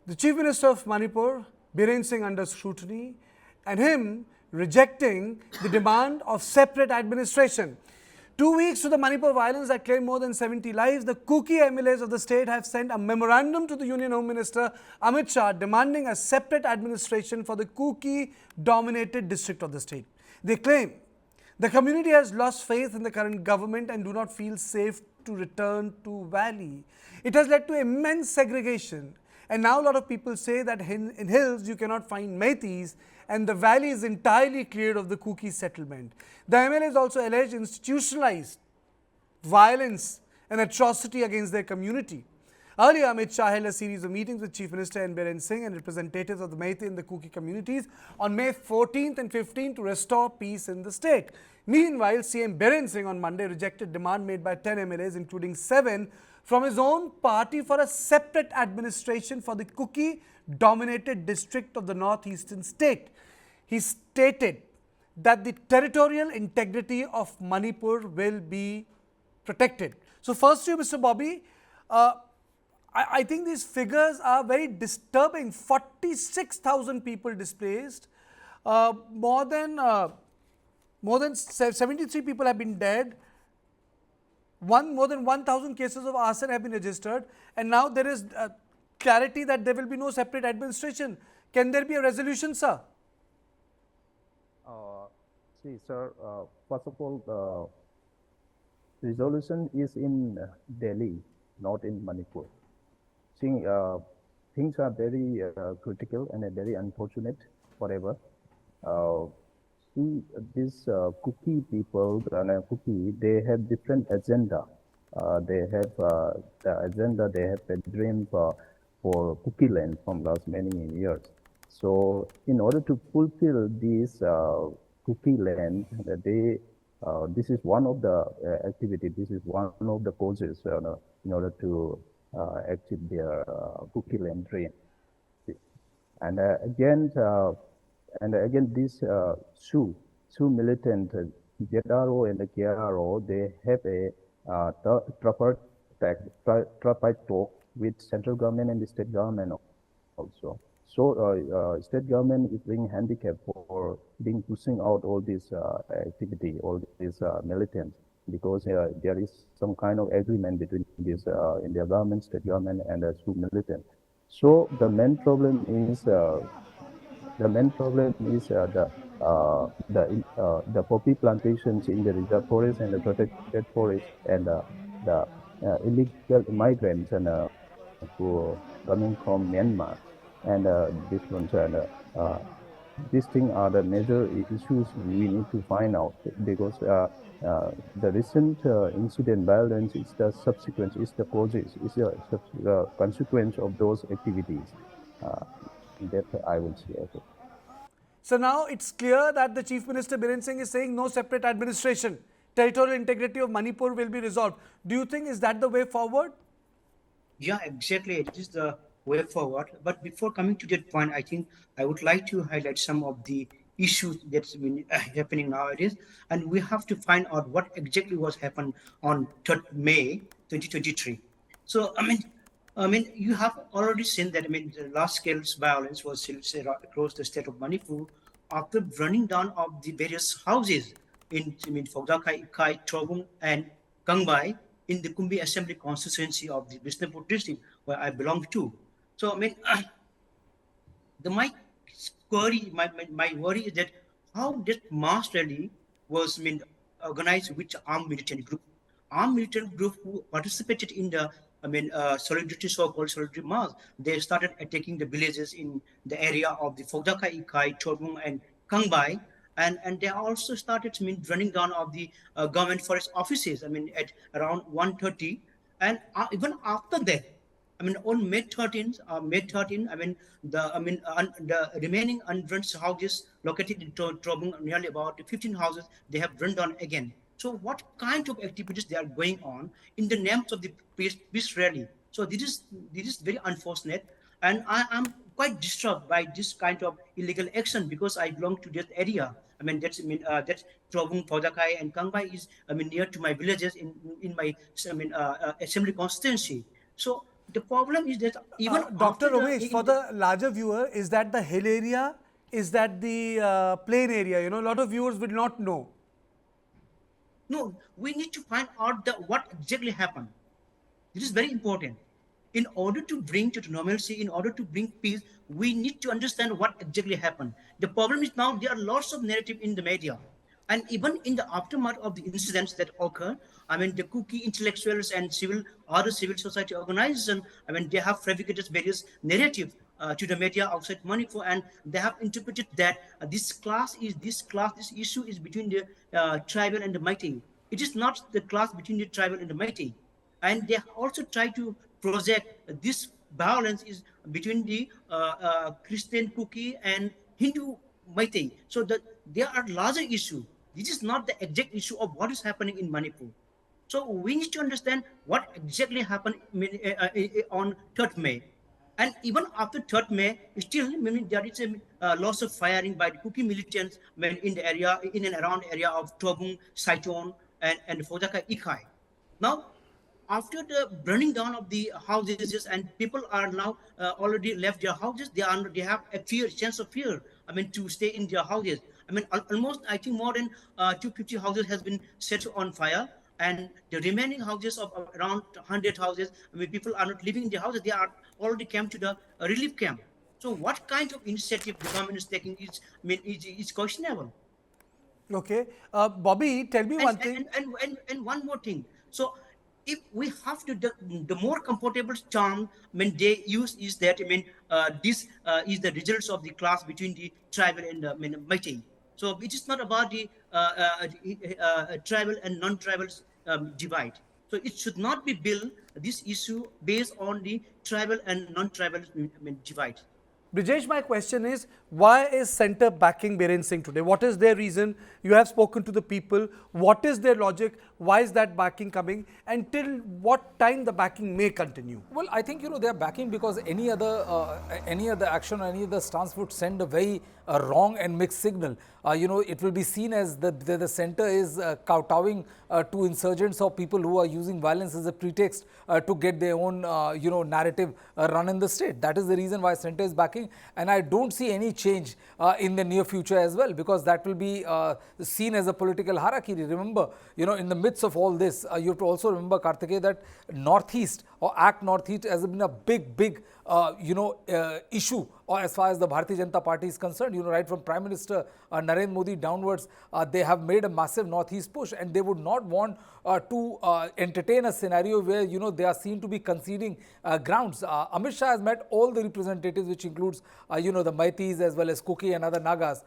The Chief Minister of Manipur, Biren Singh, under scrutiny, and him rejecting the demand of separate administration. 2 weeks to the Manipur violence that claimed more than 70 lives, the Kukis MLAs of the state have sent a memorandum to the Union Home Minister Amit Shah demanding a separate administration for the Kukis-dominated district of the state. They claim the community has lost faith in the current government and do not feel safe to return to valley. It has led to immense segregation, and now a lot of people say that in hills you cannot find Meiteis and the valley is entirely cleared of the Kukis settlement. The MLAs also allege institutionalized violence and atrocity against their community. Earlier, Amit Shah held a series of meetings with Chief Minister N. Biren Singh and representatives of the Meitei and the Kuki communities on May 14th and 15th to restore peace in the state. Meanwhile, CM Biren Singh on Monday rejected demand made by 10 MLAs, including 7 from his own party, for a separate administration for the Kuki-dominated district of the northeastern state. He stated that the territorial integrity of Manipur will be protected. So first to you, Mr. Bobby, I think these figures are very disturbing. 46,000 people displaced, more than 73 people have been dead, more than 1,000 cases of arson have been registered, and now there is clarity that there will be no separate administration. Can there be a resolution, sir? See, sir, first of all, the resolution is in Delhi, not in Manipur. See, things are very critical and very unfortunate forever. See, these Kuki people, Kuki, they have different agenda. They have the agenda, they have a dream for Kuki land from last many years. So, in order to fulfill this Kuki land, this is one of the activity. This is one of the causes in order to achieve their Kuki land dream. And again, this Sioux militant, ZRO and the KRO, they have a tripartite talk with central government and the state government also. So state government is being handicapped for being pushing out all this activity, all these militants, because there is some kind of agreement between this India government, state government, and the Sioux militant. So the main problem is the poppy plantations in the reserve forest and the protected forest, and the illegal migrants and who coming from Myanmar, and this one, these things are the major issues we need to find out, because the recent incident violence is the subsequence, is the causes, is the consequence of those activities. That I would say. So now it's clear that the Chief Minister Biren Singh is saying no separate administration. Territorial integrity of Manipur will be resolved. Do you think is that the way forward? Yeah, exactly. It is the way forward. But before coming to that point, I think I would like to highlight some of the issues that's been happening nowadays, and we have to find out what exactly was happened on 3rd May 2023. So I mean, you have already seen that. I mean, the large-scale violence was across the state of Manipur after burning down of the various houses in Phogdakai, Ikai, Trobung, and Kangbai in the Kumbi Assembly constituency of the Bishnupur district, where I belong to. So I mean, my worry is that how this mass rally was organized with armed militant group who participated in the solidarity, so-called solidarity march. They started attacking the villages in the area of the Phogdakai, Ikai, Chorbung, and Kangbai, and they also started running down of the government forest offices. At around 1:30, and even after that, on May 13th, the remaining unburned houses located in Trobung, nearly about 15 houses, they have burned down again. So what kind of activities they are going on in the names of the peace rally? So this is very unfortunate, and I am quite disturbed by this kind of illegal action, because I belong to that area. That's Trobung, Podakai, and Kangbai is near to my villages in my assembly constituency. So The problem is that even Dr. after the Ramesh, for the larger viewer, is that the hill area? Is that the plain area? You know, a lot of viewers will not know. no, we need to find out what exactly happened. This is very important. In order to bring to normalcy, in order to bring peace, we need to understand what exactly happened. The problem is now there are lots of narrative in the media. And even in the aftermath of the incidents that occur, I mean, the Kuki intellectuals and other civil society organizations, I mean, they have fabricated various narratives to the media outside Manipur, and they have interpreted that this issue is between the tribal and the Meitei. It is not the class between the tribal and the Meitei, and they also try to project this violence is between the Christian Kuki and Hindu Meitei. So that there are larger issue. This is not the exact issue of what is happening in Manipur. So we need to understand what exactly happened on 3rd May. And even after 3rd May, still there is a loss of firing by the Kuki militants when in the area, in and around area of Tobung, Saiton, and Fojaka Ikai. Now, after the burning down of the houses and people are now already left their houses, they have a sense of fear, I mean, to stay in their houses. I mean, almost I think more than 250 houses has been set on fire, and the remaining houses of around 100 houses, I mean, people are not living in their houses, they are already came to the relief camp. So what kind of initiative the government is taking is questionable. Okay. Bobby, tell me one thing. And one more thing. So if we have to the more comfortable term when they use is that, I mean, this is the results of the class between the tribal and the Meitei. So it is not about the tribal and non-tribal divide. So it should not be built this issue based on the tribal and non-tribal divide. Brijesh, my question is, why is centre backing Biren Singh today? What is their reason? You have spoken to the people. What is their logic? Why is that backing coming? And till what time the backing may continue? Well, I think, they are backing because any other action or any other stance would send a very wrong and mixed signal. It will be seen as the centre is kowtowing to insurgents or people who are using violence as a pretext to get their own, narrative run in the state. That is the reason why centre is backing, and I don't see any change in the near future as well, because that will be seen as a political harakiri. Remember, in the midst of all this, you have to also remember, Kartikeya, that Northeast or Act Northeast has been a big issue or as far as the Bharatiya Janata Party is concerned. Right from Prime Minister Narendra Modi downwards, they have made a massive Northeast push, and they would not want to entertain a scenario where, they are seen to be conceding grounds. Amit Shah has met all the representatives, which includes, the Maitis as well as Kuki and other Nagas.